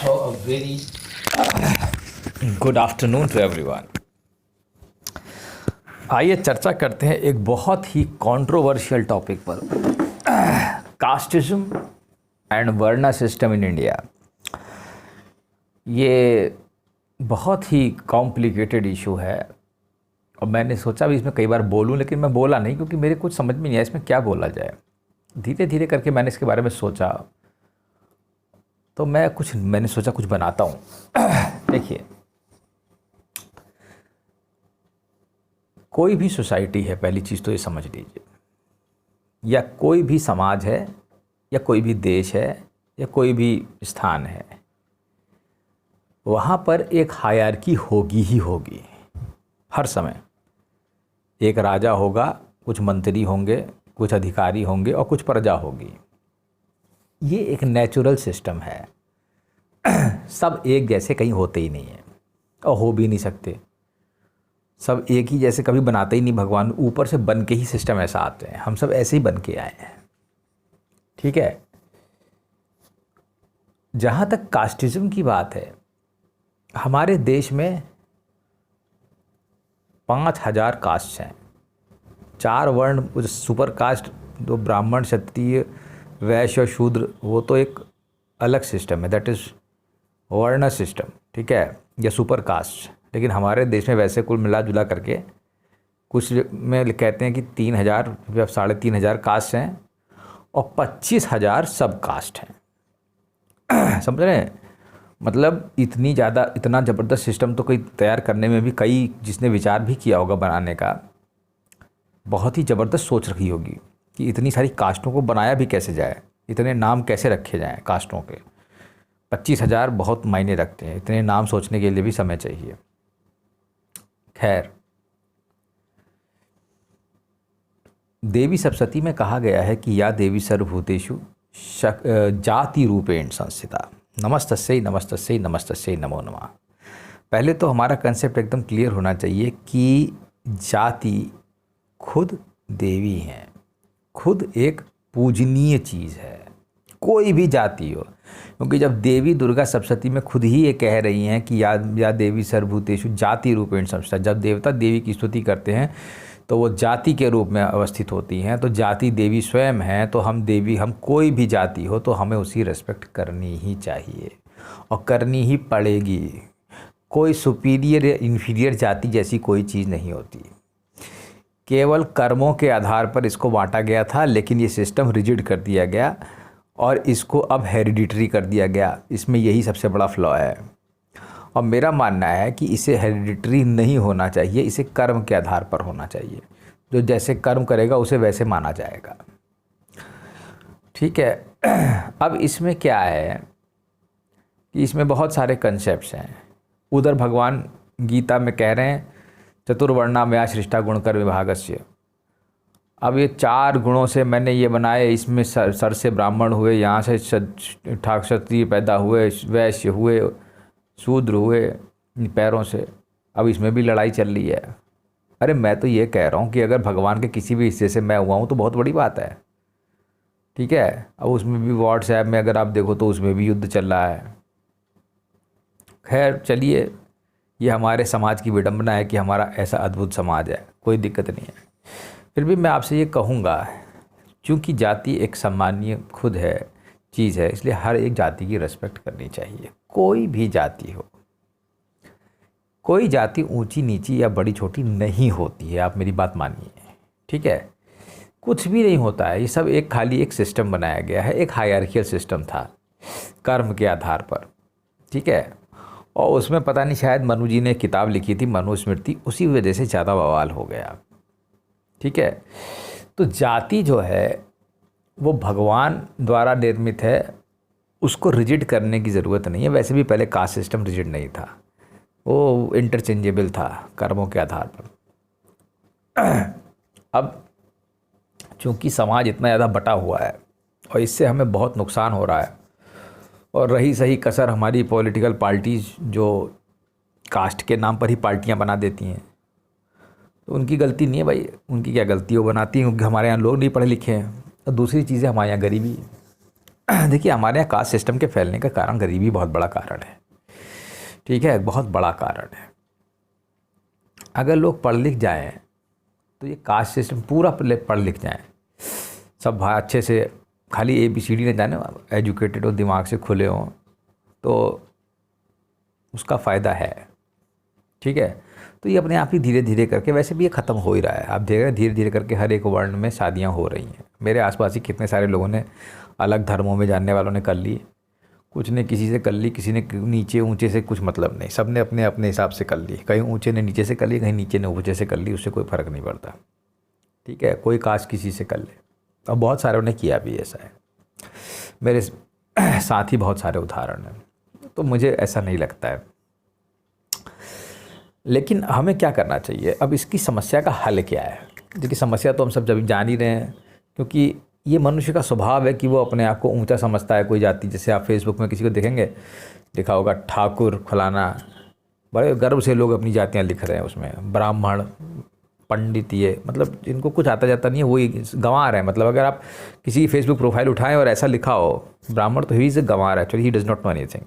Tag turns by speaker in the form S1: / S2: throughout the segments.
S1: So a very good afternoon to everyone. आइए चर्चा करते हैं एक बहुत ही कंट्रोवर्शियल टॉपिक पर, casteism and varna system in India. ये बहुत ही कॉम्प्लिकेटेड इशू है और मैंने सोचा भी इसमें कई बार बोलूं, लेकिन मैं बोला नहीं क्योंकि मेरे कुछ समझ में नहीं आया इसमें क्या बोला जाए। धीरे धीरे करके मैंने इसके बारे में सोचा, तो मैंने सोचा कुछ बनाता हूँ। देखिए, कोई भी सोसाइटी है, पहली चीज़ तो ये समझ लीजिए, या कोई भी समाज है, या कोई भी देश है, या कोई भी स्थान है, वहाँ पर एक हायरार्की होगी ही होगी। हर समय एक राजा होगा, कुछ मंत्री होंगे, कुछ अधिकारी होंगे और कुछ प्रजा होगी। ये एक नेचुरल सिस्टम है। सब एक जैसे कहीं होते ही नहीं हैं और हो भी नहीं सकते। सब एक ही जैसे कभी बनाते ही नहीं भगवान, ऊपर से बन के ही सिस्टम ऐसा आते हैं। हम सब ऐसे ही बन के आए हैं, ठीक है। जहाँ तक कास्टिज्म की बात है, हमारे देश में 5000 कास्ट हैं। 4 वर्ण, सुपर कास्ट, जो ब्राह्मण, क्षत्रिय, वैश्य और शूद्र, वो तो एक अलग सिस्टम है, दैट इज़ वर्ण सिस्टम, ठीक है, या सुपर कास्ट। लेकिन हमारे देश में वैसे कुल मिला जुला करके कुछ में कहते हैं कि 3000 या 3500 कास्ट हैं और 25000 सब कास्ट हैं। समझ रहे हैं? मतलब इतनी ज़्यादा, इतना ज़बरदस्त सिस्टम तो कोई तैयार करने में भी, कई जिसने विचार भी किया होगा बनाने का, बहुत ही ज़बरदस्त सोच रखी होगी कि इतनी सारी कास्टों को बनाया भी कैसे जाए, इतने नाम कैसे रखे जाएं कास्टों के। 25000 बहुत मायने रखते हैं, इतने नाम सोचने के लिए भी समय चाहिए। खैर, देवी सप्तशती में कहा गया है कि या देवी सर्वभूतेषु जाति रूपेण संस्थिता, नमस्तस्यै नमस्तस्यै नमस्तस्यै नमो नमः। पहले तो हमारा कंसेप्ट एकदम क्लियर होना चाहिए कि जाति खुद देवी हैं, खुद एक पूजनीय चीज़ है, कोई भी जाति हो। क्योंकि जब देवी दुर्गा सप्तशती में खुद ही ये कह रही हैं कि या देवी सर्वभूतेषु जाति रूपेण संस्थिता, जब देवता देवी की स्तुति करते हैं तो वो जाति के रूप में अवस्थित होती हैं, तो जाति देवी स्वयं हैं। तो हम देवी, हम कोई भी जाति हो तो हमें उसकी रिस्पेक्ट करनी ही चाहिए और करनी ही पड़ेगी। कोई सुपीरियर या इन्फीरियर जाति जैसी कोई चीज़ नहीं होती। केवल कर्मों के आधार पर इसको बांटा गया था, लेकिन ये सिस्टम रिजिड कर दिया गया और इसको अब हेरिडिटरी कर दिया गया। इसमें यही सबसे बड़ा फ्लॉ है। और मेरा मानना है कि इसे हेरिडिटरी नहीं होना चाहिए, इसे कर्म के आधार पर होना चाहिए। जो जैसे कर्म करेगा उसे वैसे माना जाएगा, ठीक है। अब इसमें क्या है कि इसमें बहुत सारे कंसेप्ट्स हैं। उधर भगवान गीता में कह रहे हैं चतुर्वर्णामया सृष्टा गुणकर विभागस्य। अब ये 4 गुणों से मैंने ये बनाए, इसमें सर से ब्राह्मण हुए, यहाँ से क्षत्रिय पैदा हुए, वैश्य हुए, शूद्र हुए, पैरों से। अब इसमें भी लड़ाई चल रही है। अरे मैं तो ये कह रहा हूँ कि अगर भगवान के किसी भी हिस्से से मैं हुआ हूँ तो बहुत बड़ी बात है, ठीक है। अब उसमें भी व्हाट्सएप में अगर आप देखो तो उसमें भी युद्ध चल रहा है। खैर चलिए, ये हमारे समाज की विडंबना है कि हमारा ऐसा अद्भुत समाज है, कोई दिक्कत नहीं है। फिर भी मैं आपसे ये कहूँगा, क्योंकि जाति एक सम्मानीय खुद है, चीज़ है, इसलिए हर एक जाति की रिस्पेक्ट करनी चाहिए। कोई भी जाति हो, कोई जाति ऊंची नीची या बड़ी छोटी नहीं होती है, आप मेरी बात मानिए, ठीक है। कुछ भी नहीं होता है, ये सब एक खाली एक सिस्टम बनाया गया है, एक हायरार्कियल सिस्टम था कर्म के आधार पर, ठीक है। और उसमें पता नहीं, शायद मनु जी ने किताब लिखी थी मनुस्मृति, उसी वजह से ज़्यादा बवाल हो गया, ठीक है। तो जाति जो है वो भगवान द्वारा निर्मित है, उसको रिजिड करने की ज़रूरत नहीं है। वैसे भी पहले कास्ट सिस्टम रिजिड नहीं था, वो इंटरचेंजेबल था कर्मों के आधार पर। अब चूँकि समाज इतना ज़्यादा बटा हुआ है और इससे हमें बहुत नुकसान हो रहा है, और रही सही कसर हमारी पॉलिटिकल पार्टीज़ जो कास्ट के नाम पर ही पार्टियां बना देती हैं, तो उनकी गलती नहीं है भाई। उनकी क्या गलती, वो बनाती हैं क्योंकि हमारे यहाँ लोग नहीं पढ़े लिखे हैं। और दूसरी चीज़ है, हमारे यहाँ गरीबी, देखिए हमारे यहाँ कास्ट सिस्टम के फैलने का कारण गरीबी बहुत बड़ा कारण है, ठीक है, बहुत बड़ा कारण है। अगर लोग पढ़ लिख जाएं तो ये कास्ट सिस्टम पूरा पढ़ लिख जाएं, सब भाई अच्छे से, खाली ABCD ने जाने, एजुकेटेड हो, दिमाग से खुले हों, तो उसका फ़ायदा है, ठीक है। तो ये अपने आप ही धीरे धीरे करके, वैसे भी ये ख़त्म हो ही रहा है, आप देख रहे हैं धीरे धीरे करके हर एक वर्ण में शादियाँ हो रही हैं। मेरे आसपास ही कितने सारे लोगों ने, अलग धर्मों में जानने वालों ने कर ली, कुछ ने किसी से कर ली, किसी ने नीचे ऊंचे से कुछ मतलब नहीं, सब ने अपने अपने हिसाब से कर ली, कहीं ऊंचे ने नीचे से कर ली, कहीं नीचे ने ऊंचे से कर ली, उससे कोई फ़र्क नहीं पड़ता, ठीक है, कोई कास्ट किसी से कर ले। और बहुत सारों ने किया भी ऐसा है, मेरे साथ ही बहुत सारे उदाहरण हैं, तो मुझे ऐसा नहीं लगता है। लेकिन हमें क्या करना चाहिए, अब इसकी समस्या का हल क्या है? देखिए समस्या तो हम सब जब जान ही रहे हैं, क्योंकि ये मनुष्य का स्वभाव है कि वो अपने आप को ऊंचा समझता है कोई जाति। जैसे आप फेसबुक में किसी को देखेंगे, लिखा होगा ठाकुर फलाना, बड़े गर्व से लोग अपनी जातियाँ लिख रहे हैं उसमें, ब्राह्मण, पंडित, ये मतलब इनको कुछ आता जाता नहीं है, वही गंवार है। मतलब अगर आप किसी की फेसबुक प्रोफाइल उठाएं और ऐसा लिखा हो ब्राह्मण, तो ही इज़ अ गंवार, actually he does not know anything.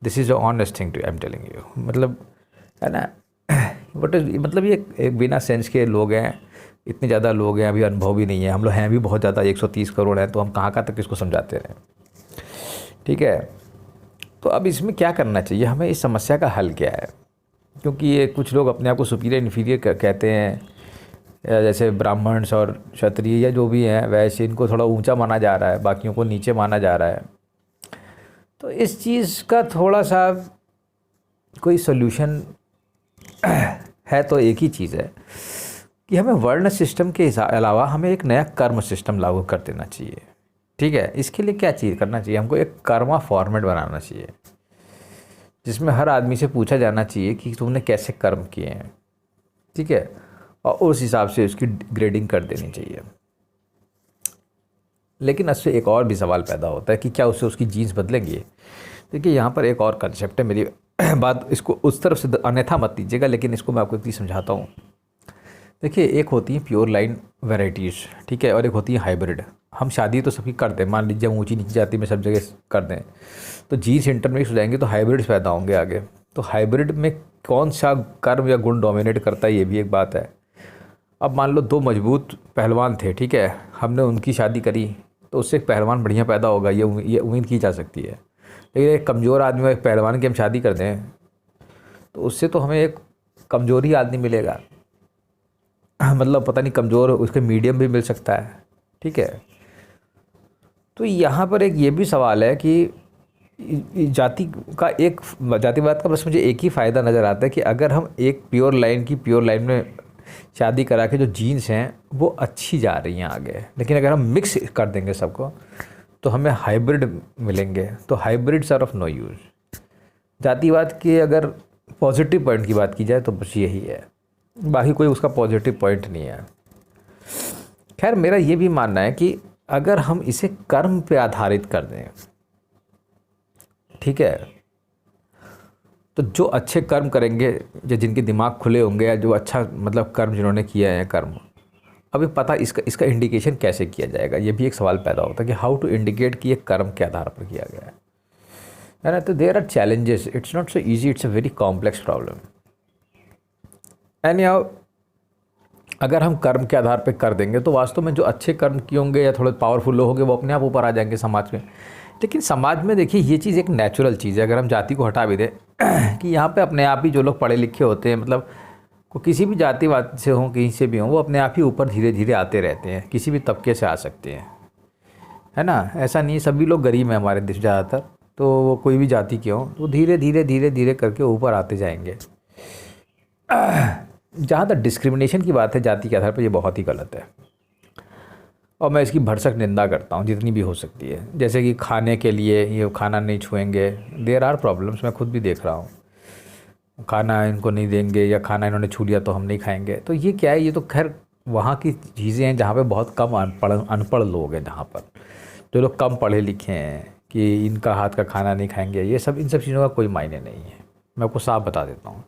S1: This is a honest thing to I am telling you, मतलब है ना। बट मतलब ये एक बिना सेंस के लोग हैं, इतने ज़्यादा लोग हैं, अभी अनुभव भी नहीं है, हम लोग हैं भी बहुत ज़्यादा, 130 करोड़ हैं, तो हम कहाँ तक इसको समझाते रहें, ठीक है। तो अब इसमें क्या करना चाहिए हमें, इस समस्या का हल क्या है? क्योंकि ये कुछ लोग अपने आप को सुपीरियर इन्फीरियर कहते हैं, जैसे ब्राह्मण्स और क्षत्रिय या जो भी हैं, वैसे इनको थोड़ा ऊंचा माना जा रहा है, बाकियों को नीचे माना जा रहा है। तो इस चीज़ का थोड़ा सा कोई सोल्यूशन है, तो एक ही चीज़ है कि हमें वर्ण सिस्टम के अलावा हमें एक नया कर्म सिस्टम लागू कर देना चाहिए, ठीक है। इसके लिए क्या चीज़ करना चाहिए, हमको एक कर्मा फॉर्मेट बनाना चाहिए, जिसमें हर आदमी से पूछा जाना चाहिए कि तुमने कैसे कर्म किए हैं, ठीक है, और उस हिसाब से उसकी ग्रेडिंग कर देनी चाहिए। लेकिन इससे एक और भी सवाल पैदा होता है कि क्या उससे उसकी जीन्स बदलेंगी। देखिए यहाँ पर एक और कंसेप्ट है, मेरी बात इसको उस तरफ से अन्यथा मत लीजिएगा, लेकिन इसको मैं आपको एक चीज़ समझाता हूँ। देखिए एक होती है प्योर लाइन वैरायटीज़, ठीक है, और एक होती है हाइब्रिड। हम शादी तो सभी करते हैं, मान लीजिए हम ऊंची नीची जाति में सब जगह कर दें, तो जीन्स इंटरमिक्स हो जाएंगे, तो हाइब्रिड्स पैदा होंगे आगे। तो हाइब्रिड में कौन सा कर्म या गुण डोमिनेट करता है, ये भी एक बात है। अब मान लो 2 मजबूत पहलवान थे, ठीक है, हमने उनकी शादी करी, तो उससे एक पहलवान बढ़िया पैदा होगा, ये उम्मीद की जा सकती है। लेकिन एक कमज़ोर आदमी और एक पहलवान की हम शादी कर दें, तो उससे तो हमें एक कमज़ोर ही आदमी मिलेगा, मतलब पता नहीं कमज़ोर उसके मीडियम भी मिल सकता है, ठीक है। तो यहाँ पर एक ये भी सवाल है कि जाति का एक जातिवाद का बस मुझे एक ही फ़ायदा नज़र आता है कि अगर हम एक प्योर लाइन में शादी करा के जो जीन्स हैं वो अच्छी जा रही हैं आगे, लेकिन अगर हम मिक्स कर देंगे सबको तो हमें हाइब्रिड मिलेंगे, तो hybrids are of no use. जातिवाद के अगर पॉजिटिव पॉइंट की बात की जाए तो बस यही है, बाकी कोई उसका पॉजिटिव पॉइंट नहीं है। खैर मेरा ये भी मानना है कि अगर हम इसे कर्म पे आधारित कर दें, ठीक है, तो जो अच्छे कर्म करेंगे या जिनके दिमाग खुले होंगे या जो अच्छा मतलब कर्म जिन्होंने किया है कर्म, अभी पता इसका इंडिकेशन कैसे किया जाएगा, ये भी एक सवाल पैदा होता है कि हाउ टू इंडिकेट कि ये कर्म के आधार पर किया गया है ना। तो there are challenges, it's not so easy, it's a very complex problem. And यार अगर हम कर्म के आधार पर कर देंगे तो वास्तव में जो अच्छे कर्म किए होंगे या थोड़े पावरफुल लोग होंगे वो अपने आप ऊपर आ जाएंगे समाज में। लेकिन समाज में देखिए ये चीज़ एक नेचुरल चीज़ है, अगर हम जाति को हटा भी दें कि यहाँ पे अपने आप ही जो लोग पढ़े लिखे होते हैं, मतलब को किसी भी जातिवाद से हों कहीं से भी हों, वो अपने आप ही ऊपर धीरे धीरे आते रहते हैं, किसी भी तबके से आ सकते हैं, है ना। ऐसा नहीं है सभी लोग गरीब हैं हमारे देश ज़्यादातर, तो वो कोई भी जाति के हों तो धीरे धीरे करके ऊपर आते जाएंगे। जहाँ तक डिस्क्रिमिनेशन की बात है जाति के आधार पर, ये बहुत ही गलत है और मैं इसकी भरसक निंदा करता हूँ जितनी भी हो सकती है। जैसे कि खाने के लिए ये खाना नहीं छुएंगे, देयर आर प्रॉब्लम्स, मैं खुद भी देख रहा हूँ, खाना इनको नहीं देंगे या खाना इन्होंने छू लिया तो हम नहीं खाएंगे। तो ये क्या है, ये तो खैर वहाँ की चीज़ें हैं जहाँ पे बहुत कम अनपढ़ लोग हैं, जहाँ पर जो लोग कम पढ़े लिखे हैं कि इनका हाथ का खाना नहीं खाएंगे, ये सब इन सब चीज़ों का कोई मायने नहीं है, मैं आपको साफ बता देता हूँ।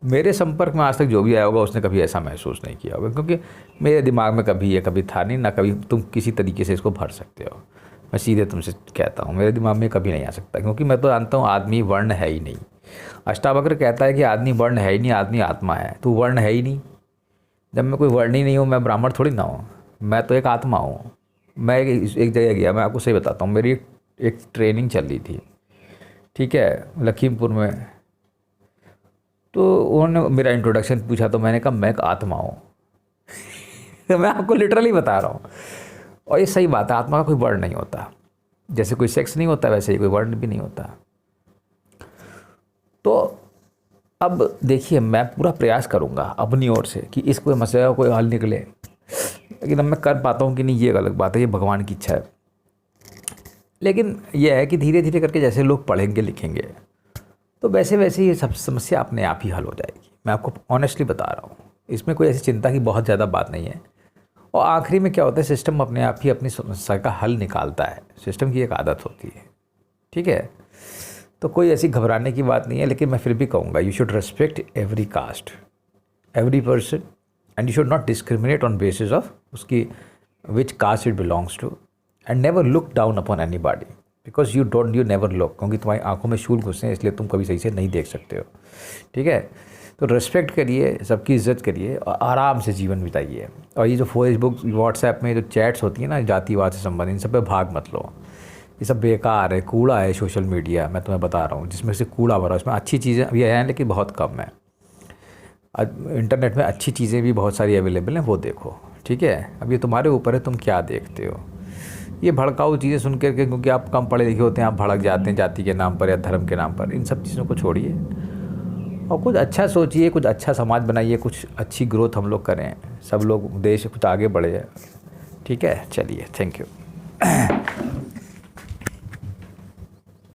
S1: मेरे संपर्क में आज तक जो भी आया होगा उसने कभी ऐसा महसूस नहीं किया होगा, क्योंकि मेरे दिमाग में कभी ये कभी था नहीं, ना कभी तुम किसी तरीके से इसको भर सकते हो। मैं सीधे तुमसे कहता हूँ, मेरे दिमाग में कभी नहीं आ सकता, क्योंकि मैं तो जानता हूँ आदमी वर्ण है ही नहीं। अष्टावक्र कहता है कि आदमी वर्ण है ही नहीं, आदमी आत्मा है। तू वर्ण है ही नहीं। जब मैं कोई वर्ण ही नहीं हूँ, मैं ब्राह्मण थोड़ी ना हूँ, मैं तो एक आत्मा हूँ। मैं एक जगह गया, मैं आपको सही बताता हूँ, मेरी एक ट्रेनिंग चल रही थी, ठीक है, लखीमपुर में। तो उन्होंने मेरा इंट्रोडक्शन पूछा, तो मैंने कहा मैं एक आत्मा हूँ। मैं आपको लिटरली बता रहा हूँ, और ये सही बात है, आत्मा का कोई वर्ण नहीं होता। जैसे कोई सेक्स नहीं होता वैसे ही कोई वर्ण भी नहीं होता। तो अब देखिए, मैं पूरा प्रयास करूँगा अपनी ओर से कि इस कोई मसले का कोई हल निकले, लेकिन अब मैं कर पाता हूँ कि नहीं ये अलग बात है, ये भगवान की इच्छा है। लेकिन यह है कि धीरे धीरे करके जैसे लोग पढ़ेंगे लिखेंगे तो वैसे वैसे ये सब समस्या अपने आप ही हल हो जाएगी। मैं आपको ऑनेस्टली बता रहा हूँ, इसमें कोई ऐसी चिंता की बहुत ज़्यादा बात नहीं है। और आखिरी में क्या होता है, सिस्टम अपने आप ही अपनी समस्या का हल निकालता है। सिस्टम की एक आदत होती है, ठीक है। तो कोई ऐसी घबराने की बात नहीं है। लेकिन मैं फिर भी कहूँगा, you should respect every caste, every person, and you should not discriminate on basis of उसकी which caste it belongs to, and never look down upon anybody, because you never look, क्योंकि तुम्हारी आंखों में शूल घुसे हैं, इसलिए तुम कभी सही से नहीं देख सकते हो, ठीक है। तो रेस्पेक्ट करिए, सबकी इज्जत करिए और आराम से जीवन बिताइए। और ये जो फेसबुक व्हाट्सएप में जो चैट्स होती है ना जातिवाद से संबंधित, इन सब पे भाग मत लो। ये सब बेकार है, कूड़ा है सोशल मीडिया, मैं तुम्हें बता रहा हूँ, जिसमें से कूड़ा भरा। उसमें अच्छी चीज़ें भी हैं लेकिन बहुत कम है। इंटरनेट में अच्छी चीज़ें भी बहुत सारी अवेलेबल हैं, वो देखो, ठीक है। अब ये तुम्हारे ऊपर है, तुम क्या देखते हो। ये भड़काऊ चीज़ें सुन करके, क्योंकि आप कम पढ़े लिखे होते हैं, आप भड़क जाते हैं जाति के नाम पर या धर्म के नाम पर। इन सब चीज़ों को छोड़िए और कुछ अच्छा सोचिए, कुछ अच्छा समाज बनाइए, कुछ अच्छी ग्रोथ हम लोग करें, सब लोग देश कुछ आगे बढ़े, ठीक है। चलिए, थैंक यू।